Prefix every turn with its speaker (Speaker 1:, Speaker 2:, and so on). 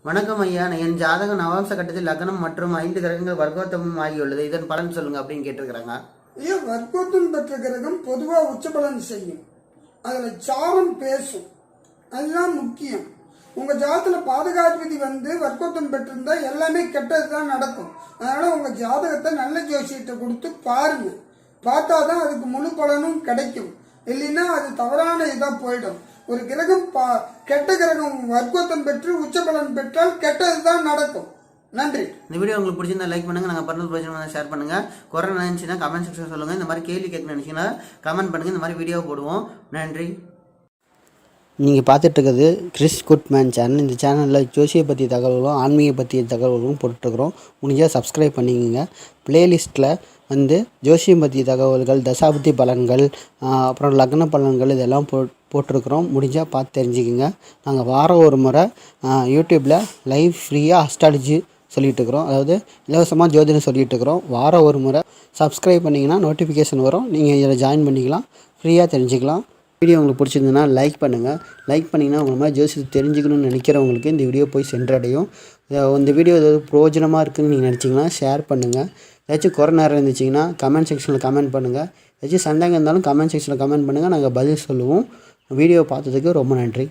Speaker 1: வணக்கம் ஐயா, என் ஜாதக நவாம்ச கட்டத்தில் லக்னம் மற்றும் 5 கிரகங்கள் வர்க்கோத்தமம் ஆகியுள்ளது. இதன் பலன் சொல்லுங்க அப்படின்னு கேட்டிருக்கிறாங்க.
Speaker 2: ஐயா, வர்க்கோத்தம் பெற்ற கிரகம் பொதுவா உச்ச பலன் செய்யும். அதுல சாரம் பேசும், அதுதான் முக்கியம். உங்க ஜாதகத்துல பாதகாதிபதி வர்க்கோத்தம் பெற்றிருந்தா எல்லாமே கெட்டதுதான் நடக்கும். அதனால உங்க ஜாதகத்தை நல்ல ஜோசியத்தை கொடுத்து பாருங்க. பார்த்தாதான் அதுக்கு முழு பலனும் கிடைக்கும். இல்லைன்னா அது தவறான இதா போயிடும். ஒரு கிரகம் கெட்ட கிரகம் வர்க்கோத்தம் பெற்று உச்ச பலன் பெற்றால் கெட்டதுதான் நடக்கும். நன்றி.
Speaker 1: இந்த வீடியோ உங்களுக்கு பிடிச்சிருந்தா லைக் பண்ணுங்க. நாங்கள் பண்ணது பிரச்சனை ஷேர் பண்ணுங்க. குறை நினைச்சுன்னா கமெண்ட் செக்ஷன் சொல்லுங்க. இந்த மாதிரி கேள்வி கேட்க நினைச்சீங்கன்னா கமெண்ட் பண்ணுங்க. இந்த மாதிரி வீடியோ போடுவோம். நன்றி.
Speaker 3: நீங்கள் பார்த்துட்டு இருக்கிறது கிறிஸ் குட்மேன் சேனல். இந்த சேனலில் ஜோசியை பற்றிய தகவல்களும் ஆன்மீக பற்றிய தகவல்களும் போட்டுருக்குறோம். முடிஞ்சால் சப்ஸ்கிரைப் பண்ணிக்கோங்க. ப்ளேலிஸ்ட்டில் ஜோசியம் பற்றிய தகவல்கள், தசாபுத்தி பலன்கள், அப்புறம் லக்ன பலன்கள் இதெல்லாம் போட்டிருக்கிறோம். முடிஞ்சால் பார்த்து தெரிஞ்சுக்கோங்க. நாங்கள் வாரம் ஒரு முறை யூடியூப்பில் லைவ் ஃப்ரீயாக அஸ்ட்ராலஜி சொல்லிகிட்ருக்குறோம். அதாவது இலவசமாக ஜோதிடம் சொல்லிகிட்ருக்குறோம். வாரம் ஒரு முறை சப்ஸ்கிரைப் பண்ணிங்கன்னா நோட்டிஃபிகேஷன் வரும். நீங்கள் இதில் ஜாயின் பண்ணிக்கலாம், ஃப்ரீயாக தெரிஞ்சுக்கலாம். வீடியோ உங்களுக்கு பிடிச்சிருந்ததுன்னா லைக் பண்ணுங்கள். லைக் பண்ணிங்கன்னா உங்கள் மாதிரி ஜோசியத்தை தெரிஞ்சுக்கணும்னு நினைக்கிறவங்களுக்கு இந்த வீடியோ போய் சென்றடையும். இந்த வீடியோ ஏதாவது பிரயோஜனமாக இருக்குதுன்னு நீங்கள் நினச்சிங்கன்னா ஷேர் பண்ணுங்கள். ஏதாச்சும் குறை நேரம் இருந்துச்சிங்கன்னா கமெண்ட் செக்ஷனில் கமெண்ட் பண்ணுங்கள். ஏதாச்சும் சந்தேகம் இருந்தாலும் கமெண்ட் செக்ஷனில் கமெண்ட் பண்ணுங்கள். நாங்கள் பதில் சொல்லுவோம். வீடியோ பார்த்ததுக்கு ரொம்ப நன்றி.